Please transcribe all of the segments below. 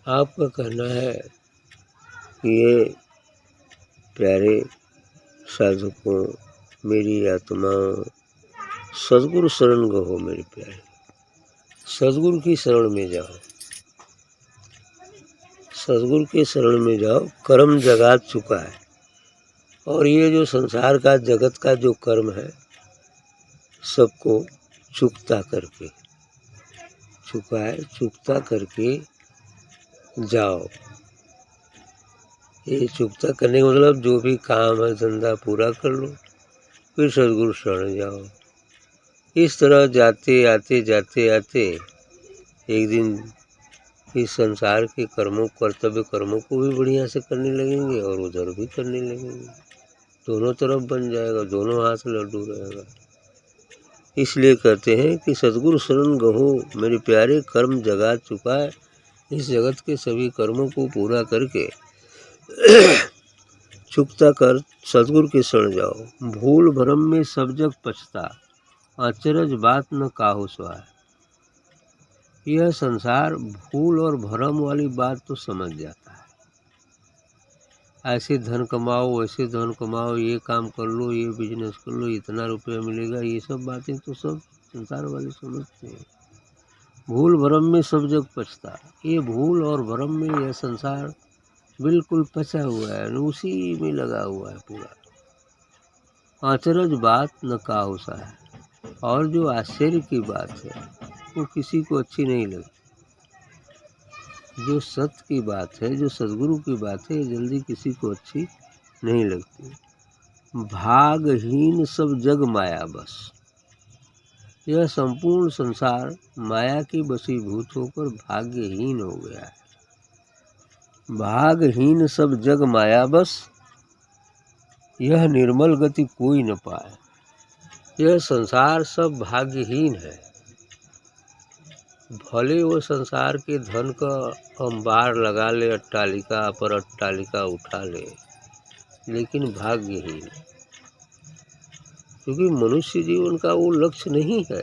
आपका कहना है कि ये प्यारे साधकों, मेरी आत्माओं, सद्गुरु शरण गहो मेरे प्यारे। सद्गुरु की शरण में जाओ, सद्गुरु के शरण में जाओ। कर्म जगा चुका है, और ये जो संसार का जगत का जो कर्म है सबको चुकता करके चुकता करके जाओ। ये चुकता करने का मतलब जो भी काम है धंधा पूरा कर लो, फिर सद्गुरु शरण जाओ। इस तरह जाते आते एक दिन इस संसार के कर्मों, कर्तव्य कर्मों को भी बढ़िया से करने लगेंगे और उधर भी करने लगेंगे। दोनों तरफ बन जाएगा, दोनों हाथ लड्डू रहेगा। इसलिए कहते हैं कि सद्गुरु शरण गहो मेरे प्यारे, कर्म जगा चुका है। इस जगत के सभी कर्मों को पूरा करके चुकता कर सद्गुरु के शरण जाओ। भूल भरम में सब जग पछता, अचरज बात न काहू स्वाय। यह संसार भूल और भरम वाली बात तो समझ जाता है। ऐसे धन कमाओ, वैसे धन कमाओ, ये काम कर लो, ये बिजनेस कर लो, इतना रुपया मिलेगा, ये सब बातें तो सब संसार वाले समझते हैं। भूल भरम में सब जग पछता, ये भूल और भरम में यह संसार बिल्कुल पचा हुआ है, उसी में लगा हुआ है पूरा। अचरज बात न काहू सा है, और जो आश्चर्य की बात है वो किसी को अच्छी नहीं लगती। जो सत्य की बात है, जो सद्गुरु की बात है, जल्दी किसी को अच्छी नहीं लगती। भागहीन सब जग माया बस, यह संपूर्ण संसार माया की बसीभूत होकर भाग्यहीन हो गया है। भागहीन सब जग माया बस, यह निर्मल गति कोई न पाए। यह संसार सब भाग्यहीन है। भले वो संसार के धन का अंबार लगा ले, अट्टालिका पर अट्टालिका उठा ले, लेकिन भाग्यहीन, क्योंकि मनुष्य जीवन का वो लक्ष्य नहीं है।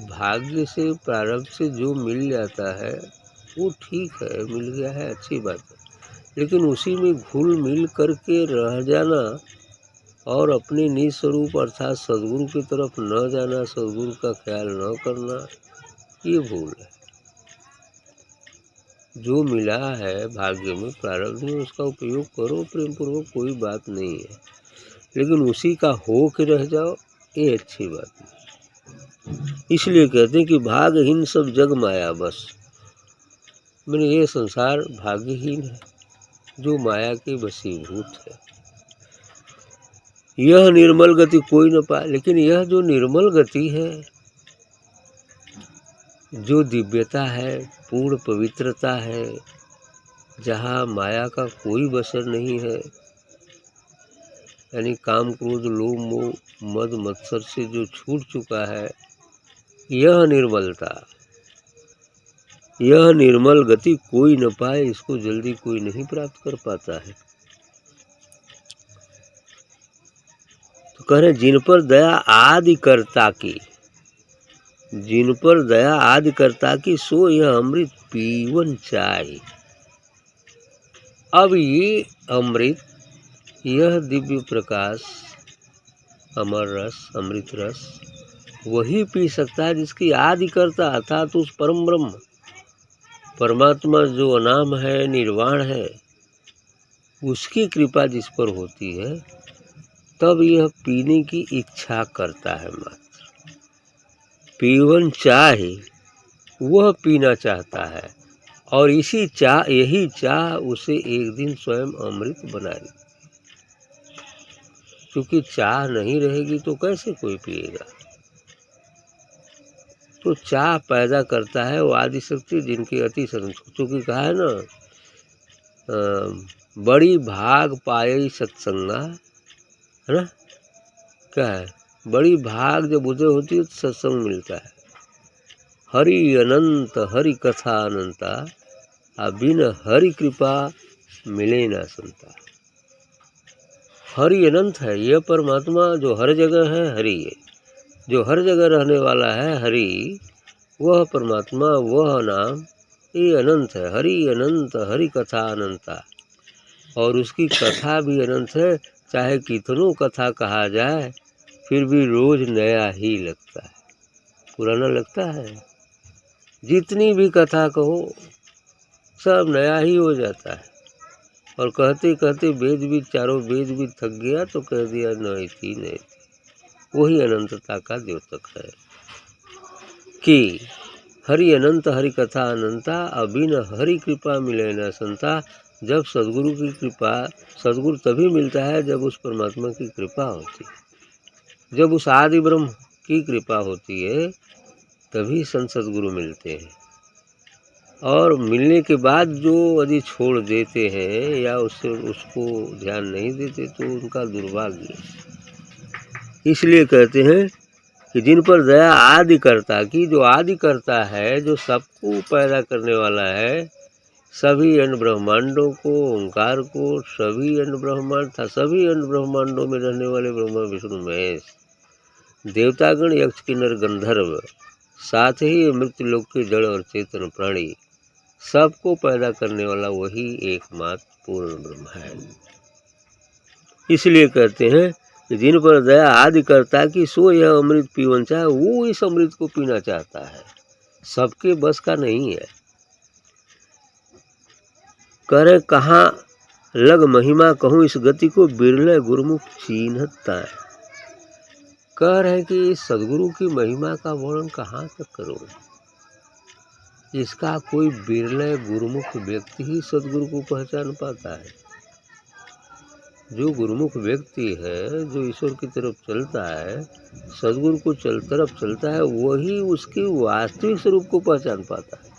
भाग्य से, प्रारब्ध से जो मिल जाता है वो ठीक है, मिल गया है, अच्छी बात है, लेकिन उसी में घुल मिल करके रह जाना और अपने निज स्वरूप अर्थात सद्गुरु की तरफ न जाना, सद्गुरु का ख्याल न करना, ये भूल है। जो मिला है भाग्य में, प्रारब्ध में, उसका उपयोग करो प्रेम पूर्वक, कोई बात नहीं है, लेकिन उसी का हो के रह जाओ, ये अच्छी बात नहीं। इसलिए कहते हैं कि भाग्यहीन सब जग माया बस, मैंने ये संसार भाग्यहीन है, जो माया के वशीभूत है। यह निर्मल गति कोई न पाए, लेकिन यह जो निर्मल गति है, जो दिव्यता है, पूर्ण पवित्रता है, जहाँ माया का कोई बसर नहीं है, यानी काम क्रोध लोभ मोह मद मत्सर से जो छूट चुका है, यह निर्मलता, यह निर्मल गति कोई न पाए, इसको जल्दी कोई नहीं प्राप्त कर पाता है। तो कह रहे जिन पर दया आदि करता की, जिन पर दया आदि करता की, सो यह अमृत पीवन चाहे। अब ये अमृत, यह दिव्य प्रकाश, अमर रस, अमृत रस, वही पी सकता है जिसकी आदि करता अर्थात उस परम ब्रह्म परमात्मा जो अनाम है, निर्वाण है, उसकी कृपा जिस पर होती है, तब यह पीने की इच्छा करता है मात्र। पीवन चाहे, वह पीना चाहता है, और इसी चाह, यही चाह उसे एक दिन स्वयं अमृत बनाएगी। क्योंकि चाह नहीं रहेगी तो कैसे कोई पिएगा। तो चाह पैदा करता है वो आदि शक्ति, जिनकी अति क्योंकि कहा है ना, बड़ी भाग पाए सत्संगा, है ना, क्या है, बड़ी भाग जब उदय होती है तो सत्संग मिलता है। हरि अनंत हरि कथा अनंता, बिन हरि कृपा मिले ना संता। हरि अनंत है, यह परमात्मा जो हर जगह है, हरि है, जो हर जगह रहने वाला है, हरि, वह परमात्मा, वह नाम ये अनंत है। हरि अनंत, हरि कथा अनंता, और उसकी कथा भी अनंत है। चाहे कितनों कथा कहा जाए फिर भी रोज नया ही लगता है, पुराना लगता है। जितनी भी कथा कहो सब नया ही हो जाता है। और कहते कहते वेद भी, चारों वेद भी थक गया तो कह दिया नहीं थी, नहीं थी। वही अनंतता का द्योतक है कि हरि अनंत, हरि कथा अनंता, अबिन हरि कृपा मिले न संता। जब सदगुरु की कृपा, सदगुरु तभी मिलता है जब उस परमात्मा की कृपा होती है, जब उस आदि ब्रह्म की कृपा होती है तभी संत सदगुरु मिलते हैं। और मिलने के बाद जो यदि छोड़ देते हैं या उसको ध्यान नहीं देते तो उनका दुर्भाग्य है। इसलिए कहते हैं कि जिन पर दया आदि कर्ता की, जो आदि करता है, जो सबको पैदा करने वाला है, सभी अन्य ब्रह्मांडों को, ओंकार को, सभी अन्य ब्रह्मांड था, सभी अन्य ब्रह्मांडों में रहने वाले ब्रह्मा विष्णु महेश, देवतागण, यक्ष किन्नर गंधर्व, साथ ही मृत्यु लोक के जड़ और चेतन प्राणी, सबको पैदा करने वाला वही एकमात्र पूर्ण ब्रह्म है। इसलिए कहते हैं कि जिन पर दया आदि करता कि सो यह अमृत पीवन चाहे, वो इस अमृत को पीना चाहता है, सबके बस का नहीं है। करे कहाँ लग महिमा कहूँ इस गति को, बिरले गुरुमुख चीन्हता है। कह रहे कि सदगुरु की महिमा का वर्णन कहाँ तक करो, इसका कोई बिरले गुरुमुख व्यक्ति ही सदगुरु को पहचान पाता है। जो गुरुमुख व्यक्ति है, जो ईश्वर की तरफ चलता है, सदगुरु को तरफ चलता है, वही उसके वास्तविक स्वरूप को पहचान पाता है।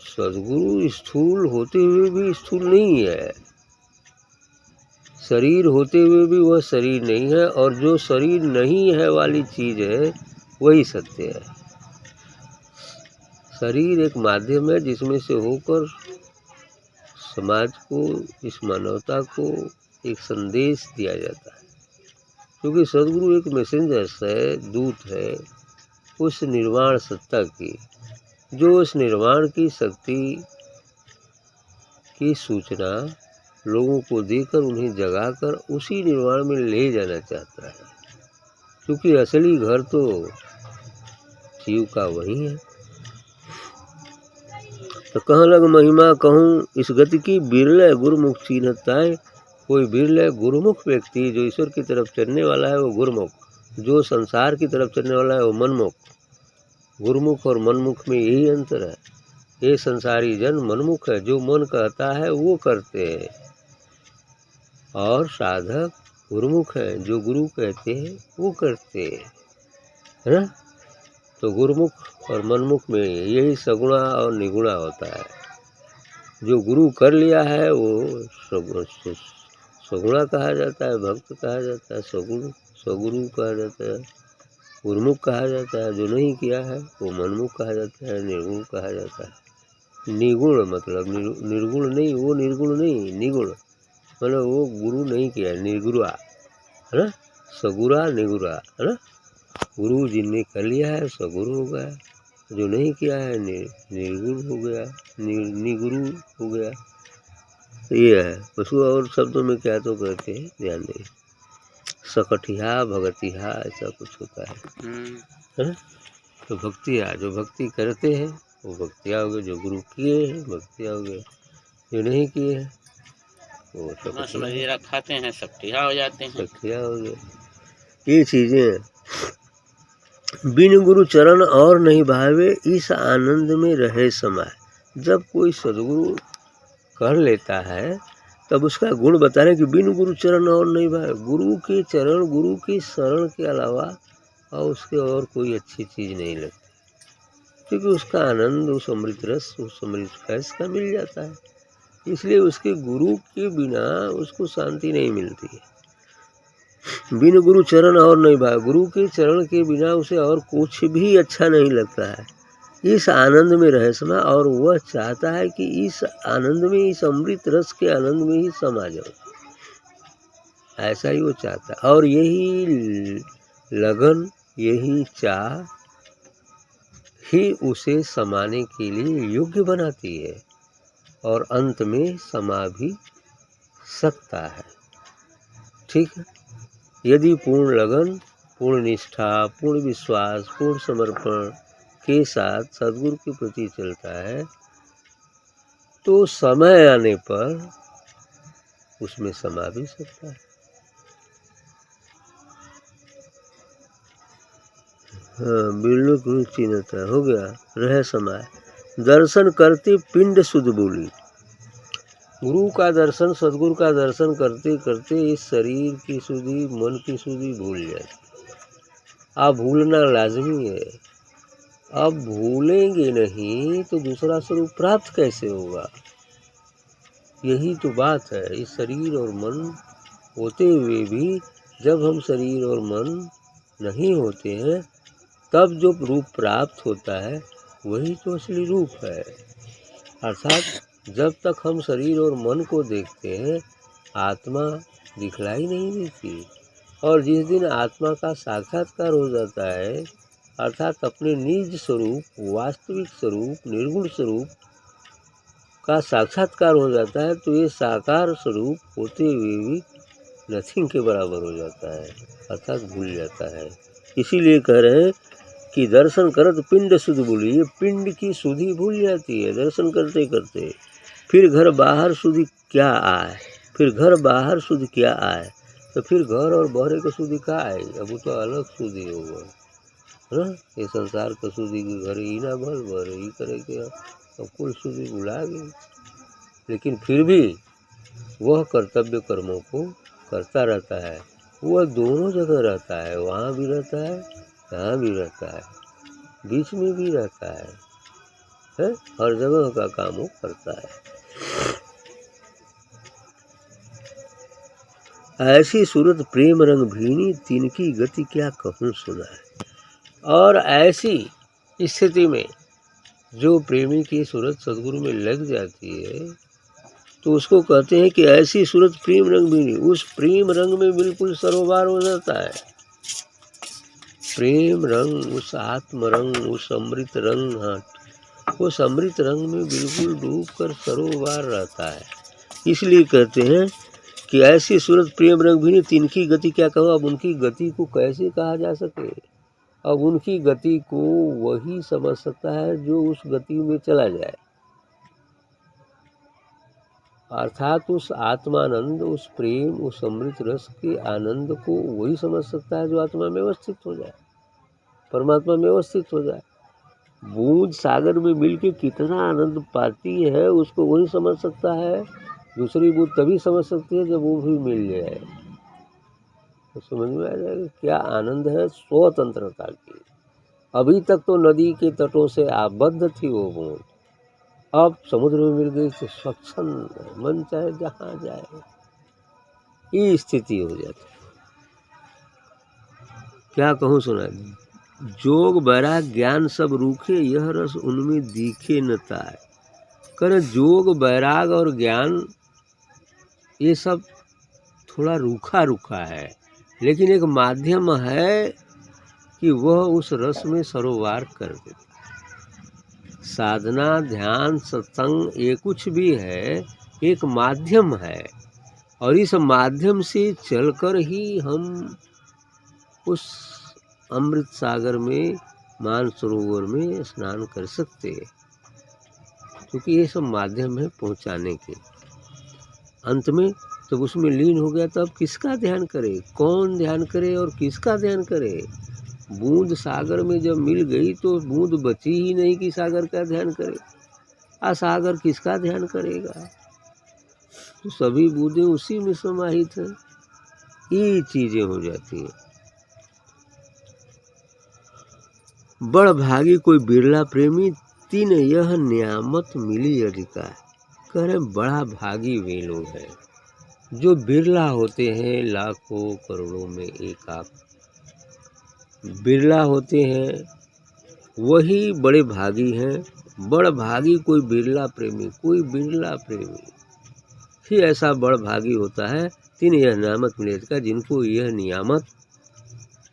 सदगुरु स्थूल होते हुए भी स्थूल नहीं है, शरीर होते हुए भी वह शरीर नहीं है, और जो शरीर नहीं है वाली चीज है वही सत्य है। शरीर एक माध्यम है जिसमें से होकर समाज को, इस मानवता को एक संदेश दिया जाता है। क्योंकि सदगुरु एक मैसेंजर है, दूत है उस निर्वाण सत्ता की, जो उस निर्वाण की शक्ति की सूचना लोगों को देकर उन्हें जगाकर उसी निर्वाण में ले जाना चाहता है। क्योंकि असली घर तो जीव का वही है। तो कहाँ लग महिमा कहूँ इस गति की, बिरले गुरुमुख चीन्हता है। कोई बिरले गुरुमुख व्यक्ति जो ईश्वर की तरफ चलने वाला है वो गुरुमुख, जो संसार की तरफ चलने वाला है वो मनमुख। गुरुमुख और मनमुख में यही अंतर है। ये संसारी जन मनमुख है, जो मन कहता है वो करते हैं, और साधक गुरुमुख है, जो गुरु कहते हैं वो करते हैं, है ना। तो गुरुमुख और मनमुख में यही सगुणा और निगुणा होता है। जो गुरु कर लिया है वो सगुणा कहा जाता है, भक्त कहा जाता है, सगुरु कहा जाता है, गुरुमुख कहा जाता है। जो नहीं किया है वो मनमुख कहा जाता है, निर्गुण कहा जाता है। निगुण मतलब निर्गुण नहीं, वो निर्गुण नहीं, निगुण मतलब वो गुरु नहीं किया, निर्गुरा, है ना। सगुरा निगुरा, है ना। गुरु जिनने कर लिया है सगुरु हो गया, जो नहीं किया है निर्गुण हो गया, निगुरु हो गया। ये है। पशु और शब्दों में क्या तो कहते हैं, ध्यान दें। सकठिया भगतिया ऐसा कुछ होता है ना। तो भक्तिया, जो भक्ति करते हैं वो भक्तिया हो गए, जो गुरु किए हैं भक्तिया हो गए, जो नहीं किए हैं वो सकठिया खाते हैं, सकठिया हो जाते हैं, सकठिया हो गए। ये चीजें बिन गुरु चरण और नहीं भावे, इस आनंद में रहे समय। जब कोई सदगुरु कर लेता है तब उसका गुण बता रहे कि बिन गुरु चरण और नहीं भावे। गुरु के चरण, गुरु की शरण के अलावा और उसके और कोई अच्छी चीज नहीं लगती, क्योंकि उसका आनंद उस अमृत रस, उस अमृत फैज का मिल जाता है। इसलिए उसके गुरु के बिना उसको शांति नहीं मिलती है। बिन गुरु चरण और नहीं भावे, गुरु के चरण के बिना उसे और कुछ भी अच्छा नहीं लगता है। इस आनंद में रहे समय, और वह चाहता है कि इस आनंद में, इस अमृत रस के आनंद में ही समा जाओ, ऐसा ही वो चाहता है। और यही लगन यही चाह ही उसे समाने के लिए योग्य बनाती है और अंत में समा भी सकता है। ठीक है, यदि पूर्ण लगन, पूर्ण निष्ठा, पूर्ण विश्वास, पूर्ण समर्पण के साथ सद्गुरु के प्रति चलता है तो समय आने पर उसमें समा भी सकता है। हाँ, बिल्कुल चिन्हता हो गया, रह समाय। दर्शन करते पिंड सुध बोली। गुरु का दर्शन, सदगुरु का दर्शन करते करते इस शरीर की सुधि, मन की सुधि भूल जाती। अब भूलना लाजमी है। अब भूलेंगे नहीं तो दूसरा स्वरूप प्राप्त कैसे होगा? यही तो बात है। इस शरीर और मन होते हुए भी जब हम शरीर और मन नहीं होते हैं तब जो रूप प्राप्त होता है वही तो असली रूप है। अर्थात जब तक हम शरीर और मन को देखते हैं आत्मा दिखलाई नहीं देती, और जिस दिन आत्मा का साक्षात्कार हो जाता है अर्थात अपने निज स्वरूप, वास्तविक स्वरूप, निर्गुण स्वरूप का साक्षात्कार हो जाता है तो ये साकार स्वरूप होते हुए भी नथिंग के बराबर हो जाता है, अर्थात भूल जाता है। इसीलिए कह रहे हैं कि दर्शन करत पिंड सुध बोली। ये पिंड की सुधि भूल जाती है दर्शन करते करते। फिर घर बाहर सुधि क्या आए, फिर घर बाहर सुधि क्या आए, तो फिर घर और बहरे का सुधि क्या आए? अब वो तो अलग सुधि होगा ना। ये संसार का सुधि के घर ही ना भर बहरे ही करे के अब कुल सुधि भुला गई। लेकिन फिर भी वह कर्तव्य कर्मों को करता रहता है। वह दोनों जगह रहता है, वहाँ भी रहता है, यहाँ भी रहता है, बीच में भी रहता है? हर जगह का काम वो करता है। ऐसी सूरत प्रेम रंग भीनी, तिनकी गति क्या कहूँ सुनाए। और ऐसी स्थिति में जो प्रेमी की सूरत सद्गुरु में लग जाती है तो उसको कहते हैं कि ऐसी सूरत प्रेम रंग भीनी। उस प्रेम रंग में बिल्कुल सरोवर हो जाता है। प्रेम रंग, उस आत्म रंग, उस अमृत रंग, हाँ, उस अमृत रंग में बिल्कुल डूब कर सरोवर रहता है। इसलिए कहते हैं कि ऐसी सूरत प्रेम रंग भी नहीं, तिनकी गति क्या कहो। अब उनकी गति को कैसे कहा जा सके? अब उनकी गति को वही समझ सकता है जो उस गति में चला जाए, अर्थात उस आत्मानंद, उस प्रेम, उस अमृत रस के आनंद को वही समझ सकता है जो आत्मा में अवस्थित हो जाए, परमात्मा में अवस्थित हो जाए। बूंद सागर में मिलके कितना आनंद पाती है उसको वही समझ सकता है। दूसरी बूंद तभी समझ सकती है जब वो भी मिल जाए, तो समझ में आ जाएगा क्या आनंद है स्वतंत्रता की। अभी तक तो नदी के तटों से आबद्ध थी वो बूंद, अब समुद्र में मिल गई तो स्वच्छंद, मन चाहे जहाँ जाए, ये स्थिति हो जाती। क्या कहूँ सुना। जोग बैराग ज्ञान सब रूखे, यह रस उनमें दिखे न ताए। करे जोग बैराग और ज्ञान ये सब थोड़ा रूखा रूखा है, लेकिन एक माध्यम है कि वह उस रस में सरोवर कर देता। साधना, ध्यान, सत्संग ये कुछ भी है, एक माध्यम है, और इस माध्यम से चलकर ही हम उस अमृत सागर में, मानसरोवर में स्नान कर सकते हैं, क्योंकि ये सब माध्यम है पहुंचाने के। अंत में जब उसमें लीन हो गया तब किसका ध्यान करे, कौन ध्यान करे और किसका ध्यान करे। बूंद सागर में जब मिल गई तो बूंद बची ही नहीं कि सागर का ध्यान करे। सागर किसका ध्यान करेगा? तो सभी बूंदें उसी में समाहित हैं। ये चीजें हो जाती हैं। बड़ भागी कोई बिरला प्रेमी, तीन यह नियामत मिली अधिकार। कह रहे बड़ा भागी वे लोग हैं जो बिरला होते हैं, लाखों करोड़ों में एक आप बिरला होते हैं, वही बड़े भागी हैं। बड़ भागी कोई बिरला प्रेमी, कोई बिरला प्रेमी ही ऐसा बड़ भागी होता है। तीन यह नियामत मिले का, जिनको यह नियामत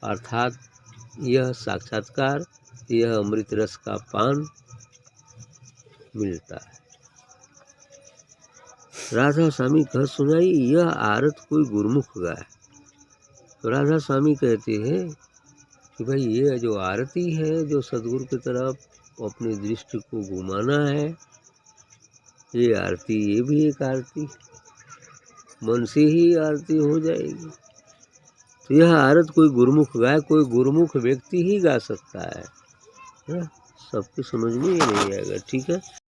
अर्थात यह साक्षात्कार, यह अमृत रस का पान मिलता है। राधा स्वामी कह सुनाई, यह आरत कोई गुरमुख गाए। तो राधा स्वामी कहते हैं कि भाई ये जो आरती है, जो सदगुरु की तरफ अपनी दृष्टि को घुमाना है, ये आरती, ये भी एक आरती, मन से ही आरती हो जाएगी। तो यह आरत कोई गुरमुख गाए, कोई गुरमुख व्यक्ति ही गा सकता है। सबके समझ में ये नहीं आएगा, ठीक है।